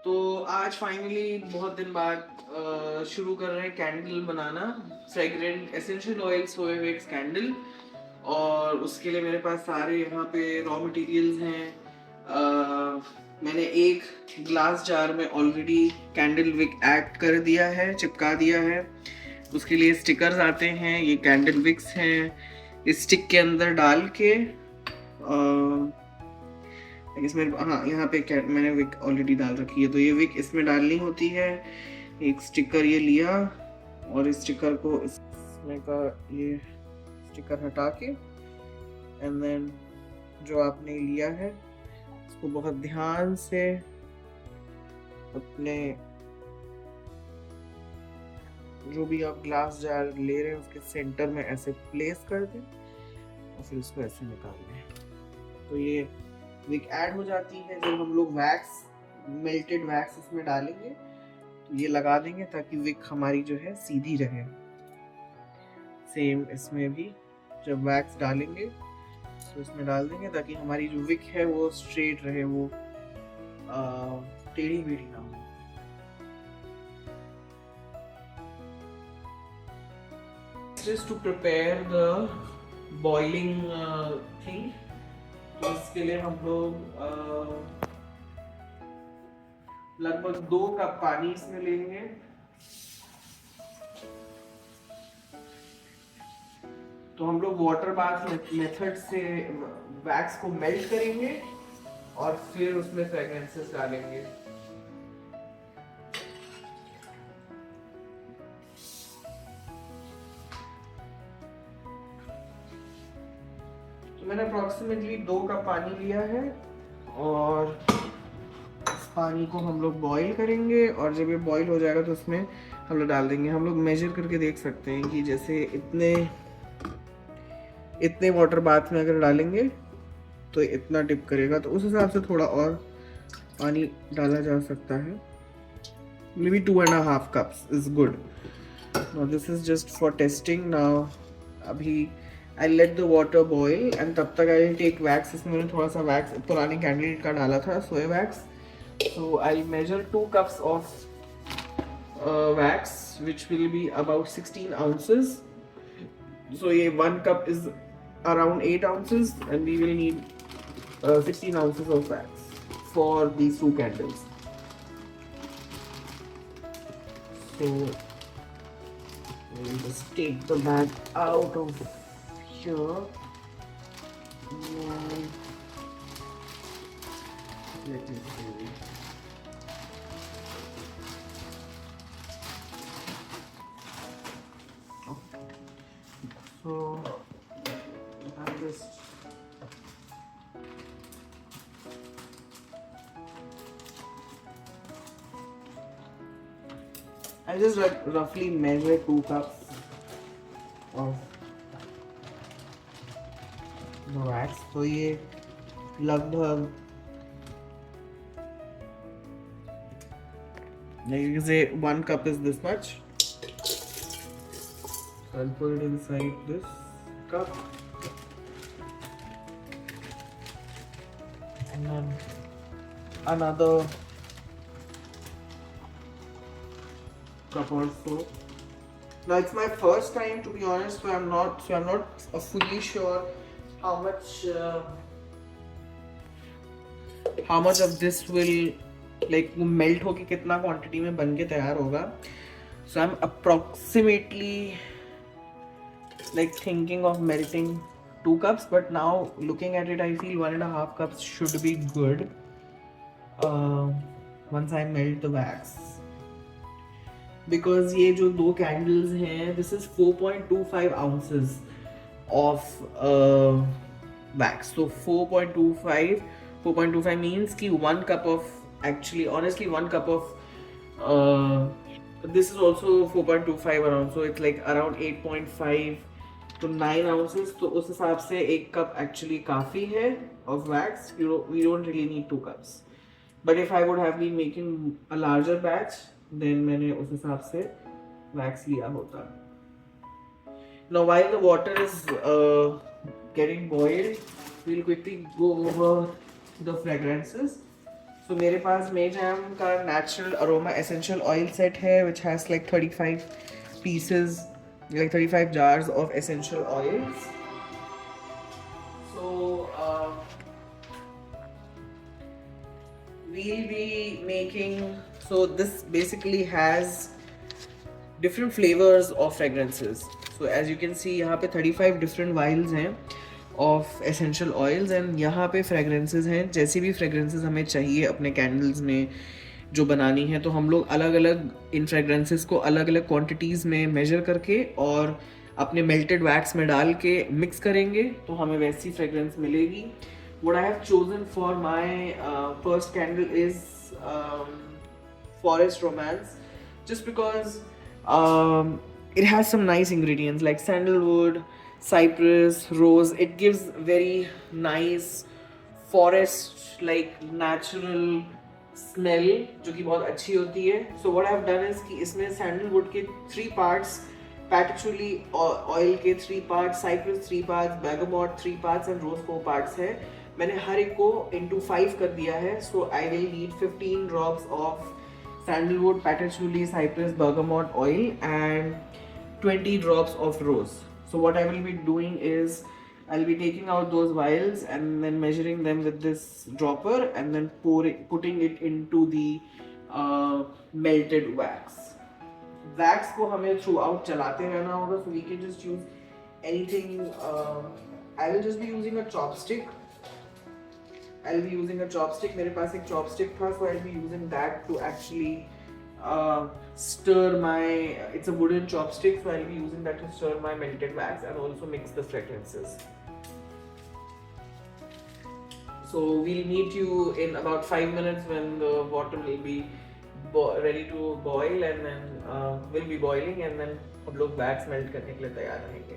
तो आज फाइनली बहुत दिन बाद शुरू कर रहे हैं कैंडल बनाना, फ्रेग्रेंट एसेंशियल ऑयल सोया विक्स कैंडल। और उसके लिए मेरे पास सारे यहाँ पे रॉ मटेरियल्स हैं। मैंने एक ग्लास जार में ऑलरेडी कैंडल विक ऐड कर दिया है, चिपका दिया है। उसके लिए स्टिकर्स आते हैं, ये कैंडल विक्स हैं। इस स्टिक के अंदर डाल के इसमें, हाँ यहाँ पे मैंने विक ऑलरेडी डाल रखी है, तो ये विक इसमें डालनी होती है। एक स्टिकर ये लिया और इस स्टिकर को इसमें का ये स्टिकर हटा के एंड देन जो आपने लिया है उसको बहुत ध्यान से अपने जो भी आप ग्लास जार ले रहे हैं उसके सेंटर में ऐसे प्लेस कर दें और फिर उसको ऐसे निकाल लें। तो ये विक ऐड हो जाती है। जब हम लोग वैक्स, मेल्टेड वैक्स इसमें डालेंगे तो ये लगा देंगे ताकि विक हमारी जो है सीधी रहे। सेम इसमें भी जब वैक्स डालेंगे तो इसमें डाल देंगे ताकि हमारी जो विक है वो स्ट्रेट रहे, वो टेढ़ी मेढ़ी ना हो। Just to prepare the boiling thing, तो इसके लिए हम लोग लगभग 2 कप पानी इसमें लेंगे। तो हम लोग वाटर बाथ मेथड से वैक्स को मेल्ट करेंगे और फिर उसमें फ्रेग्रेंसेस डालेंगे। तो मैंने अप्रोक्सीमेटली 2 कप पानी लिया है और इस पानी को हम लोग बॉईल करेंगे और जब ये बॉईल हो जाएगा तो उसमें हम लोग डाल देंगे। हम लोग मेजर करके देख सकते हैं कि जैसे इतने वाटर बाथ में अगर डालेंगे तो इतना डिप करेगा, तो उस हिसाब से थोड़ा और पानी डाला जा सकता है। May be 2.5 cups is good. Now this is just for testing. Now अभी I'll let the water boil and तब तक I'll take wax. इसमें मैंने थोड़ा सा wax पुरानी कैंडल का डाला था, सोया wax. So I'll measure 2 cups of wax which will be about 16 ounces. So ये 1 cup is around 8 ounces and we will need 16 ounces of wax for these 2 candles. So we'll just take the bag out of here. Let me see. So I'm just roughly measure 2 cups of the wax. तो ये लगभग you can say 1 cup is this much. So I'll put it inside this cup and then another cup or so. Now it's my first time, to be honest, so I'm not fully sure how much of this will like melt होके कितना quantity में बन के तैयार होगा. So I'm approximately like thinking of melting 2 cups, but now looking at it I feel 1.5 cups should be good once I melt the wax. Because ये जो 2 candles हैं, this is 4.25 ounces of wax. So 4.25 means कि 1 cup of, actually honestly 1 cup of this is also 4.25 around, so it's like around 8.5 to 9 ounces. तो उस हिसाब से 1 cup actually काफ़ी है of wax. We don't really need 2 cups. But if I would have been making a larger batch, then मैंने उस हिसाब से wax लिया होता. Now while the water is getting boiled, we'll quickly go over the fragrances. So मेरे पास मेजैम का natural aroma essential oil set है which has like 35 pieces, like 35 jars of essential oils. So we'll be making, so this basically has different flavors of fragrances. So as you can see यहाँ पे 35 different vials हैं of essential oils and यहाँ पे fragrances हैं, जैसी भी fragrances हमें चाहिए अपने candles में जो बनानी है, तो हम लोग अलग अलग इन fragrances को अलग अलग quantities में measure करके और अपने melted wax में डाल के mix करेंगे तो हमें वैसी fragrance मिलेगी. What I have chosen for my first candle is Forest Romance, just because it has some nice ingredients like sandalwood, cypress, rose. It gives very nice forest like natural smell जो कि बहुत अच्छी होती है. So what I have done is कि इसमें sandalwood के 3 parts, patchouli oil के 3 parts, cypress 3 parts, bergamot 3 parts and rose 4 parts है. मैंने हर एक को into 5 कर दिया है. So I will need 15 drops of sandalwood, patchouli, cypress, bergamot oil and 20 drops of rose. So what I will be doing is I'll be taking out those vials and then measuring them with this dropper and then putting it into the melted wax. Wax को हमें throughout चलाते रहना होगा, so we can just use anything. I will just be using a chopstick. मेरे पास एक chopstick था, so I'll be using that to actually stir my, it's a wooden chopstick, so I'll be using that to stir my melted wax and also mix the fragrances. So we'll meet you in about 5 minutes when the water will be ready to boil and then will be boiling and then हम लोग wax melt करने के लिए तैयार रहेंगे.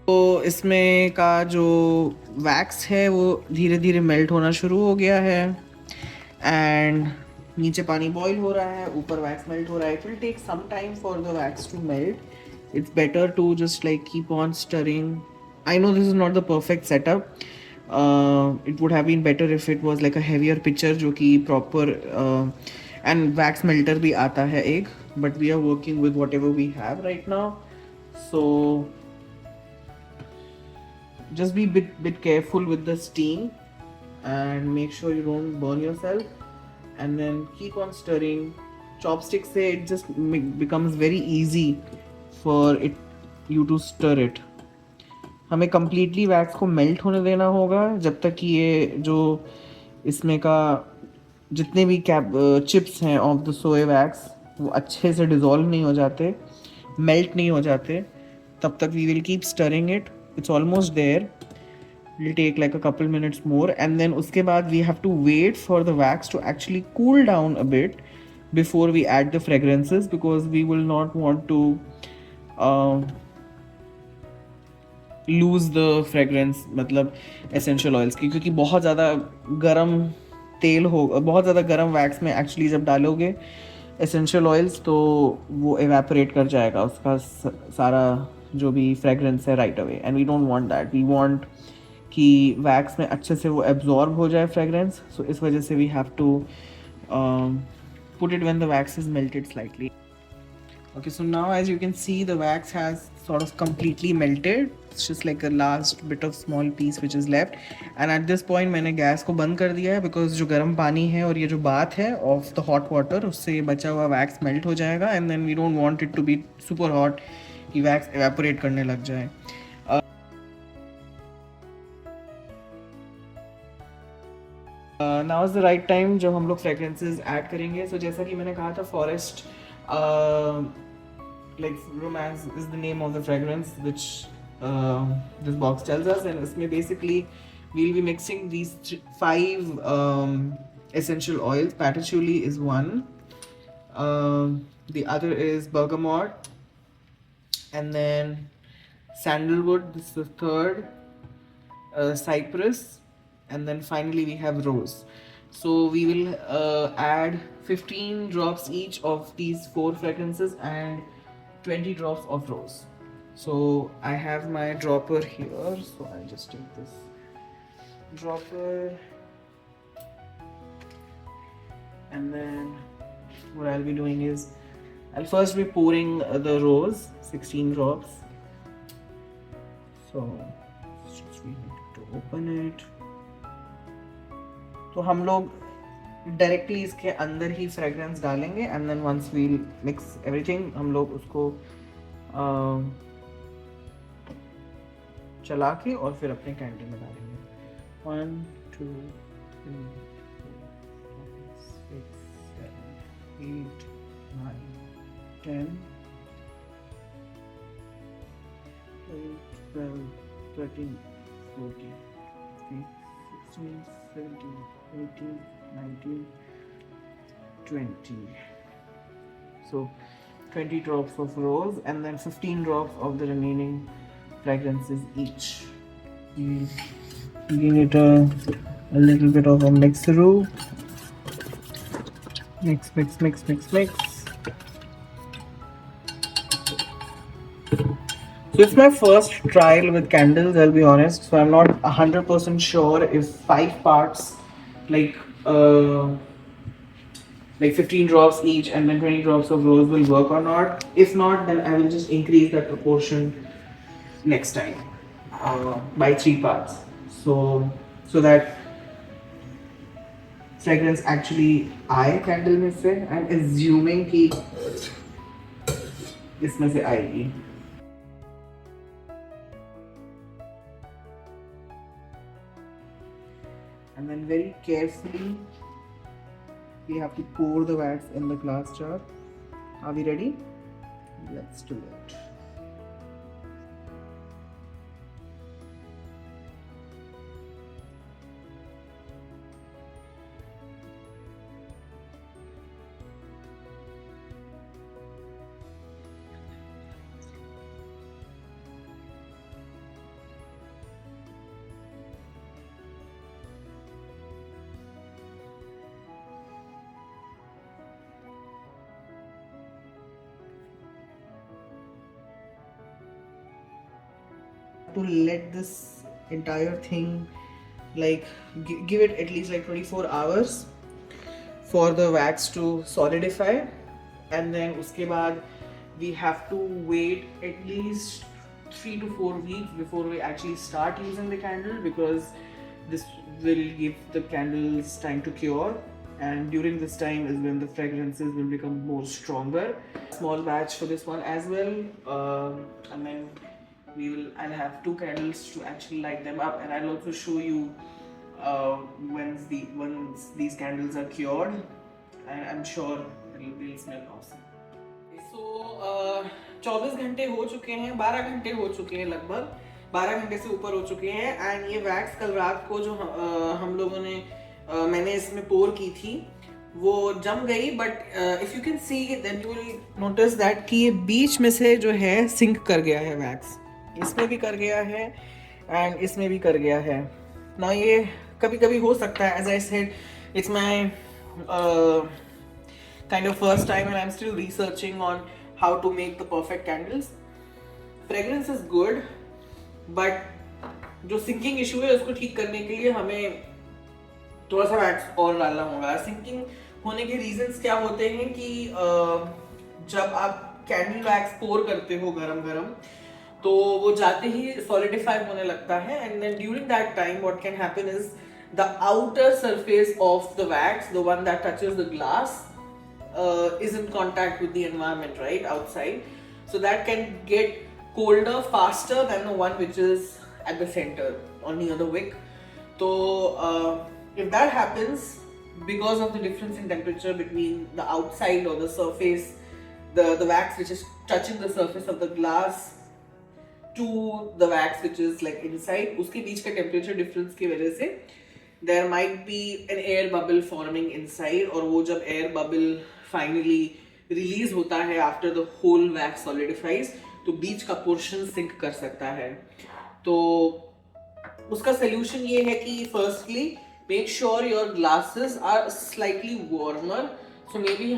तो इसमें का जो वैक्स है वो धीरे धीरे मेल्ट होना शुरू हो गया है एंड नीचे पानी बॉईल हो रहा है, ऊपर वैक्स मेल्ट हो रहा है. It will take some time for the wax to melt. It's better to just like keep on stirring. I know this is not the perfect setup. It would have been better if it was like a heavier pitcher जो कि proper and wax melter भी आता है एक, but we are working with whatever we have right now. So just be bit careful with the steam and make sure you don't burn yourself and then keep on stirring. Chopstick से it just becomes very easy for you to stir it. हमें completely wax को melt होने देना होगा जब तक कि ये जो इसमें का जितने भी chips हैं of the soy wax वो अच्छे से dissolve नहीं हो जाते, melt नहीं हो जाते, तब तक we will keep stirring it. It's almost there. It'll take like a couple minutes more and then उसके बाद we have to wait for the wax to actually cool down a bit before we add the fragrances because we will not want to lose the fragrance, मतलब essential oils की, क्योंकि बहुत ज़्यादा गरम तेल हो, बहुत ज़्यादा गरम wax में actually जब डालोगे essential oils तो वो evaporate कर जाएगा उसका सारा जो भी फ्रेगरेंस है right away and we don't want that. We want कि वैक्स में अच्छे से वो एब्जॉर्ब हो जाए फ्रेगरेंस. सो इस वजह से we have to put it when the wax is melted slightly. Okay, so now as you can see the wax has sort of completely melted. It's just like a last bit of small piece which is left and at this point मैंने gas को बंद कर दिया है because जो गर्म पानी है और ये जो बात है ऑफ द हॉट वाटर उससे ये बचा हुआ वैक्स मेल्ट हो जाएगा and then we don't want it to be super hot कि वैक्स एवेपोरेट करने लग जाए. Now is the right time जब हम लोग फ्रेगरेंसेस ऐड करेंगे. सो जैसा कि मैंने कहा था forest like romance is the name of the fragrance which this box tells us and इसमें basically we will be mixing these 5 essential oils. Patchouli is one, the other is bergamot, and then sandalwood, this is the third, cypress, and then finally we have rose. So we will add 15 drops each of these 4 fragrances and 20 drops of rose. So I have my dropper here, so I'll just take this dropper, and then what I'll be doing is I'll first be pouring the rose, 16 drops. So just we need to open it. तो हम लोग directly इसके अंदर ही fragrance डालेंगे, and then once we mix everything हम लोग उसको चला के और फिर अपने कैंडल में डालेंगे. 1 2 3 4 5 6 7 8 9 10 12 13 14 15 16 17 18 19 20. So 20 drops of rose and then 15 drops of the remaining fragrances each. Give it a little bit of a mixeroo. Mix, mix, mix, mix, mix. So it's my first trial with candles, I'll be honest. So I'm not 100% sure if 5 parts, like 15 drops each and then 20 drops of rose will work or not. If not, then I will just increase that proportion next time by 3 parts. So that fragrance actually आए candle में से. I'm assuming कि इसमें से आएगी. And then very carefully we have to pour the wax in the glass jar. Are we ready? Let's do it. To let this entire thing like give it at least like 24 hours for the wax to solidify, and then uske baad we have to wait at least 3 to 4 weeks before we actually start using the candle, because this will give the candles time to cure, and during this time is when the fragrances will become more stronger. Small batch for this one as well, and then I'll have 2 candles to actually light them up, and I'll also show you once these candles are cured, and I'm sure it'll smell awesome. So 24 घंटे हो चुके हैं, 12 घंटे हो चुके हैं, लगभग 12 घंटे से ऊपर हो चुके हैं, एंड ये वैक्स कल रात को जो हम लोगों ने मैंने इसमें पोर की थी वो जम गई, but if you can see then you will notice that कि ये बीच में से जो है सिंक कर गया है वैक्स. इसमें भी कर गया है एंड इसमें भी कर गया है ना. ये कभी कभी हो सकता है, as I said it's my kind of first time and I'm still researching on how to make the perfect candles. Fragrance is good, but जो सिंकिंग इशू है उसको ठीक करने के लिए हमें थोड़ा सा वैक्स और डालना होगा. सिंकिंग होने के रीजंस क्या होते हैं कि जब आप कैंडल वैक्स पोर करते हो गरम गरम, तो वो जाते ही सॉलिडिफाई होने लगता है, and then during that time what can happen is the outer surface of the wax, the one that touches the glass, is in contact with the environment right outside, so that can get colder faster than the one which is at the center or near the wick. So if that happens because of the difference in temperature between the outside or the surface, the wax which is touching the surface of the glass to the wax which is like inside, उसके बीच का temperature difference की वजह से there might be an air bubble forming inside, और वो जब air bubble finally release होता है after the whole wax solidifies, तो बीच का portion sink कर सकता है. तो उसका solution ये है कि firstly make sure your glasses are slightly warmer, so maybe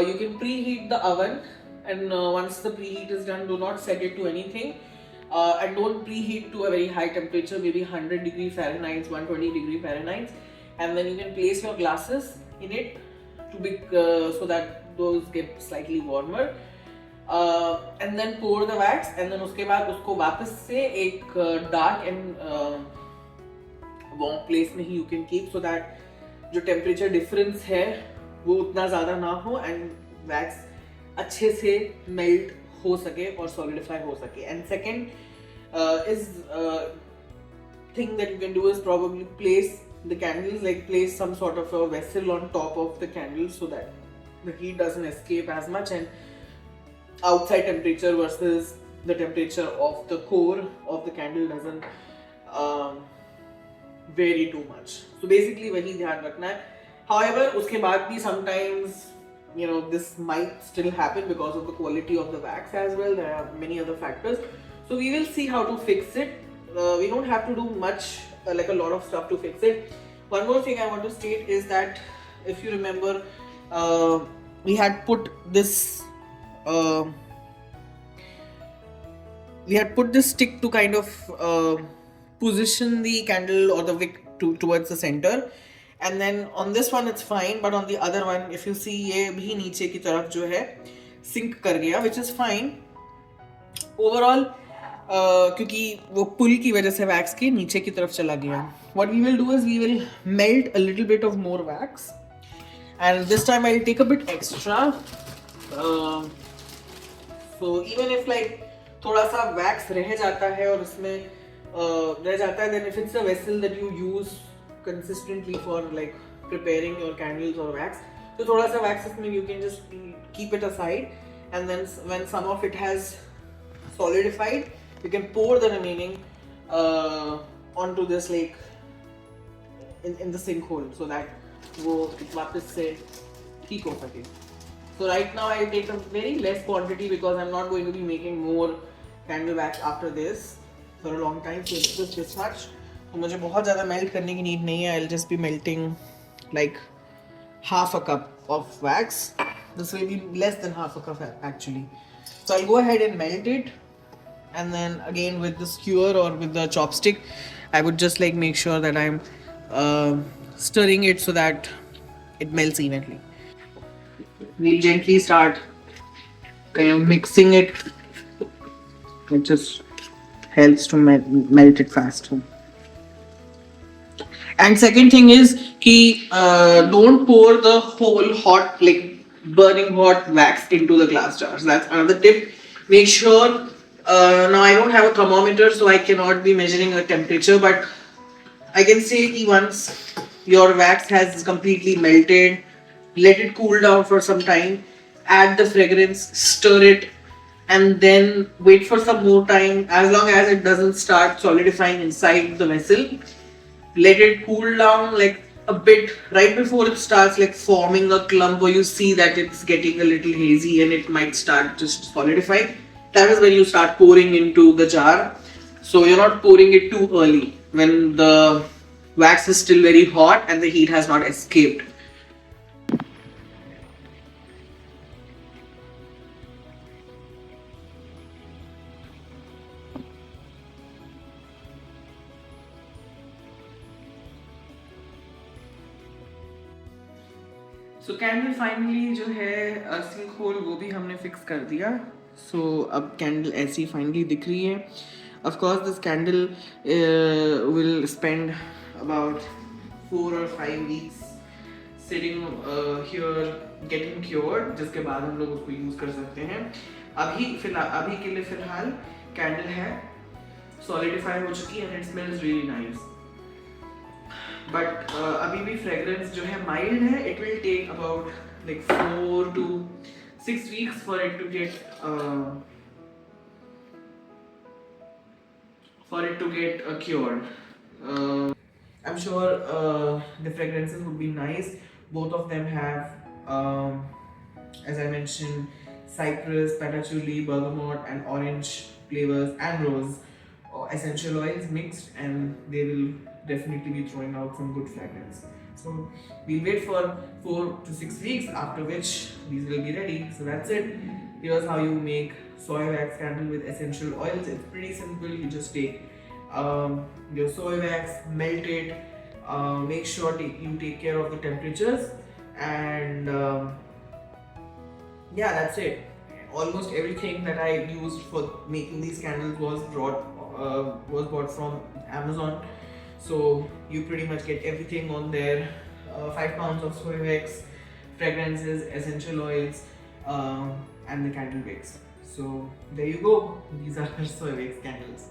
you can preheat the oven and once the preheat is done, do not set it to anything, and don't preheat to a very high temperature, maybe 100 degree Fahrenheit, 120 degree Fahrenheit, and then you can place your glasses in it to be so that those get slightly warmer. And then pour the wax, and then उसके बाद उसको वापस से एक dark and warm place में ही you can keep, so that जो temperature difference है वो उतना ज़्यादा ना हो and wax अच्छे से melt हो सके और solidify हो सके. And second is thing that you can do is probably place the candles, like place some sort of a vessel on top of the candles so that the heat doesn't escape as much, and outside temperature versus the temperature of the core of the candle doesn't vary too much. So basically वही ध्यान रखना है. However, उसके बाद भी sometimes this might still happen because of the quality of the wax as well. There are many other factors. So we will see how to fix it. We don't have to do much, like a lot of stuff to fix it. One more thing I want to state is that if you remember, we had put this stick to kind of position the candle or the wick towards the center, and then on this one it's fine, but on the other one if you see ये भी नीचे की तरफ जो है sink कर गया, which is fine overall क्योंकि वो पुल की वजह से wax के नीचे की तरफ चला गया. What we will do is we will melt a little bit of more wax, and this time I'll take a bit extra. So even if like थोड़ा सा wax रह जाता है और इसमें रह जाता है, then if it's a vessel that you use consistently for like preparing your candles or wax, तो थोड़ा सा wax इसमें you can just keep it aside, and then when some of it has solidified, you can pour the remaining onto this like in the sink hole so that वो वापस से ठीक हो सके. So right now I take a very less quantity because I'm not going to be making more candle wax after this for a long time. So just this much. तो मुझे बहुत ज़्यादा melt करने की need नहीं है. I'll just be melting like half a cup of wax. This will be less than half a cup actually. So I'll go ahead and melt it, and then again with the skewer or with the chopstick, I would just like make sure that I'm stirring it so that it melts evenly. We'll gently start kind of mixing it. It just helps to melt it faster. And second thing is कि don't pour the whole hot, like burning hot wax into the glass jars. That's another tip. Make sure, now I don't have a thermometer so I cannot be measuring the temperature, but I can say कि once your wax has completely melted, let it cool down for some time, add the fragrance, stir it, and then wait for some more time. As long as it doesn't start solidifying inside the vessel, let it cool down like a bit right before it starts like forming a clump, or you see that it's getting a little hazy and it might start just solidifying. That is when you start pouring into the jar. So you're not pouring it too early when the wax is still very hot and the heat has not escaped. So candle finally जो है sink hole वो भी हमने fix कर दिया. So अब candle ऐसी finally दिख रही है. Of course this candle will spend about 4 or 5 weeks sitting here getting cured, जिसके बाद हम लोग उसको यूज़ कर सकते हैं. अभी के लिए फिलहाल कैंडल है सॉलिडिफाई हो चुकी है and it smells really nice. But अभी भी fragrance जो है mild है. It will take about like 4 to 6 weeks for it to get cured. I'm sure the fragrances would be nice. Both of them have, as I mentioned, cypress, patchouli, bergamot, and orange flavors, and rose essential oils mixed, and they will definitely be throwing out some good fragrance. So we'll wait for 4 to 6 weeks, after which these will be ready. So that's it. Here's how you make soy wax candle with essential oils. It's pretty simple. You just take your soy wax, melt it, make sure you take care of the temperatures, and yeah, that's it. Almost everything that I used for making these candles was bought from Amazon. So you pretty much get everything on there. 5 pounds of soy wax, fragrances, essential oils, and the candle wicks. So there you go. These are soy wax candles.